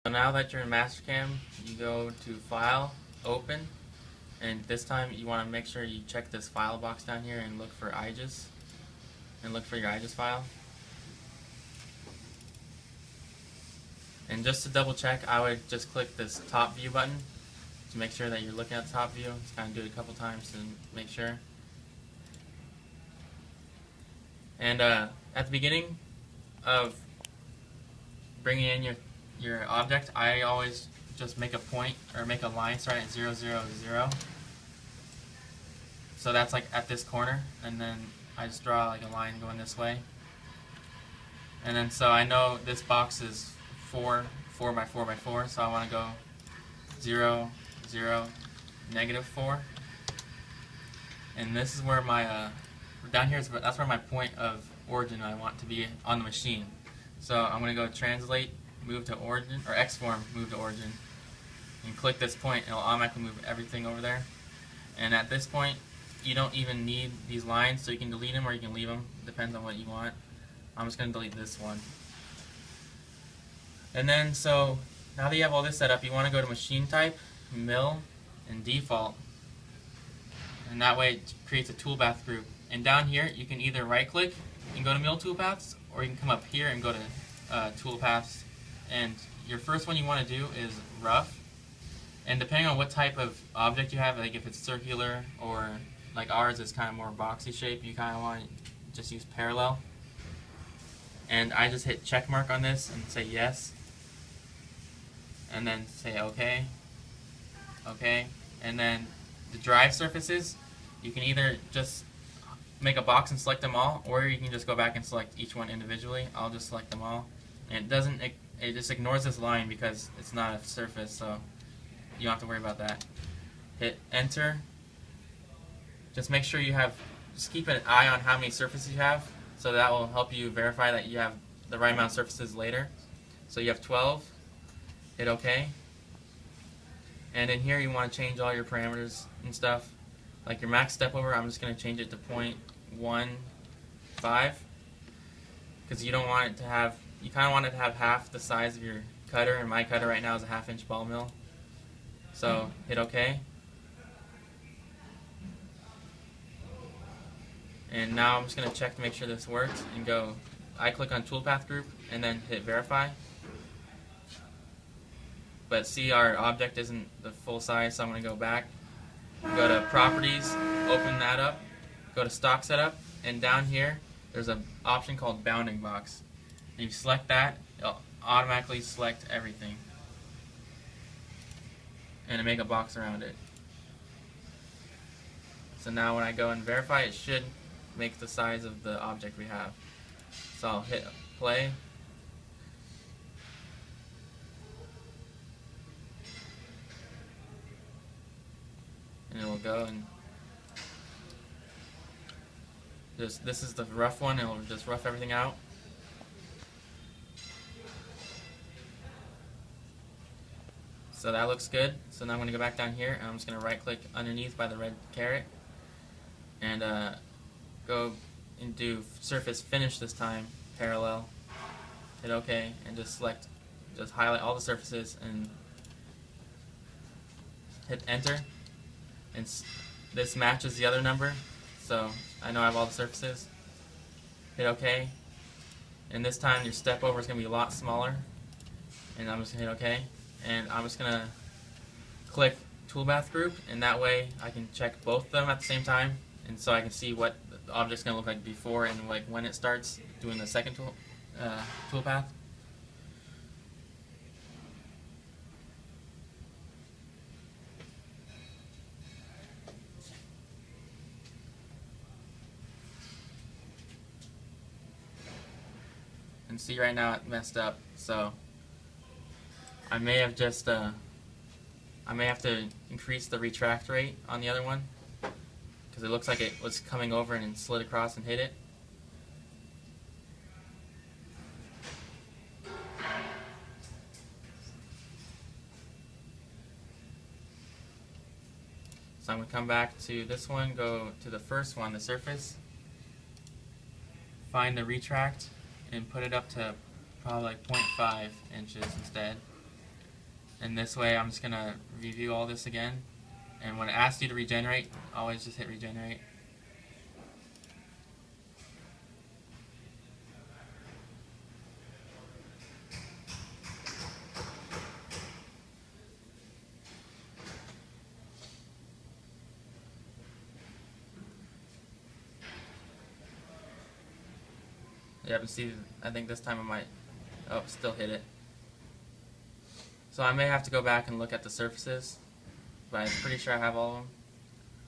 So now that you're in MasterCAM, you go to File, Open, and this time you want to make sure you check this file box down here and look for IGES, and look for your IGES file. And just to double check, I would just click this top view button to make sure that you're looking at the top view. Just kind of do it a couple times to make sure. And at the beginning of bringing in your object, I always just make a point or make a line starting at 0, 0, 0. So that's like at this corner, and then I just draw like a line going this way. And then so I know this box is 4 by 4 by 4, so I want to go 0, 0, -4. And this is where my down here that's where my point of origin I want to be on the machine. So I'm going to go translate, move to origin, or X form, move to origin, and click this point, and it'll automatically move everything over there. And at this point, you don't even need these lines, so you can delete them or you can leave them, depends on what you want. I'm just going to delete this one. And then, so now that you have all this set up, you want to go to machine type, mill, and default. And that way it creates a toolpath group. And down here, you can either right click and go to mill toolpaths, or you can come up here and go to toolpaths. And your first one you want to do is rough. And depending on what type of object you have, like if it's circular or like ours is kind of more boxy shape, you kind of want to just use parallel. And I just hit check mark on this and say yes. And then say OK. OK. And then the drive surfaces, you can either just make a box and select them all, or you can just go back and select each one individually. I'll just select them all. And it just ignores this line because it's not a surface, so you don't have to worry about that. Hit enter. Just make sure just keep an eye on how many surfaces you have, so that will help you verify that you have the right amount of surfaces later. So you have 12. Hit OK. And in here you want to change all your parameters and stuff. Like your max step over, I'm just going to change it to 0.15, because you don't want it to have, you kind of want it to have half the size of your cutter, and my cutter right now is a 1/2 inch ball mill. So hit OK. And now I'm just going to check to make sure this works, and I click on toolpath group and then hit verify. But see, our object isn't the full size, so I'm going to go back. Go to properties, open that up, go to stock setup, and down here there's an option called bounding box. And you select that, it'll automatically select everything, and make a box around it. So now when I go and verify, it should make the size of the object we have. So I'll hit play. And it will go and this is the rough one, and it'll just rough everything out. So that looks good. So now I'm going to go back down here, and I'm just going to right click underneath by the red caret and go and do surface finish this time, parallel. Hit OK, and just highlight all the surfaces and hit enter. And this matches the other number, so I know I have all the surfaces. Hit OK, and this time your step over is going to be a lot smaller, and I'm just going to hit OK, and I'm just going to click toolpath group, and that way I can check both of them at the same time, and so I can see what the object's going to look like before and like when it starts doing the second toolpath. And see, right now it messed up, so I may have just I may have to increase the retract rate on the other one, because it looks like it was coming over and slid across and hit it. So I'm going to come back to this one, go to the first one, the surface, find the retract, and put it up to probably like 0.5 inches instead. And this way I'm just going to review all this again. And when it asks you to regenerate, always just hit regenerate. Yeah, but see, I think this time I might, oh, still hit it. So I may have to go back and look at the surfaces, but I'm pretty sure I have all of them.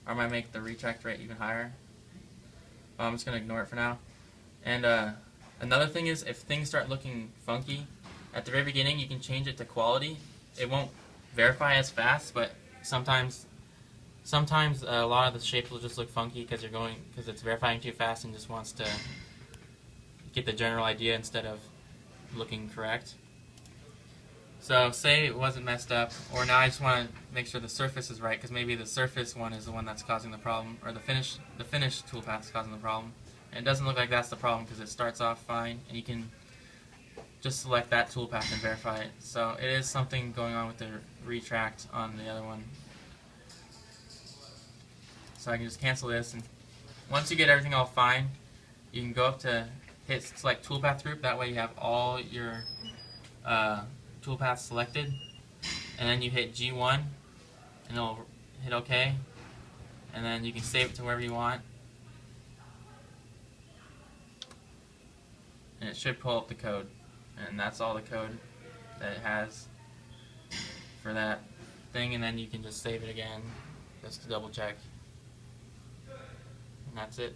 Or I might make the retract rate even higher. Well, I'm just going to ignore it for now. And another thing is, if things start looking funky, at the very beginning you can change it to quality. It won't verify as fast, but sometimes a lot of the shapes will just look funky because it's verifying too fast and just wants to get the general idea instead of looking correct. So say it wasn't messed up, or now I just want to make sure the surface is right, because maybe the surface one is the one that's causing the problem, or the finish toolpath is causing the problem. And it doesn't look like that's the problem because it starts off fine, and you can just select that toolpath and verify it. So it is something going on with the retract on the other one. So I can just cancel this, and once you get everything all fine, you can go up to hit select toolpath group. That way you have all your toolpaths selected, and then you hit G1 and it'll hit OK, and then you can save it to wherever you want, and it should pull up the code, and that's all the code that it has for that thing. And then you can just save it again just to double check, and that's it.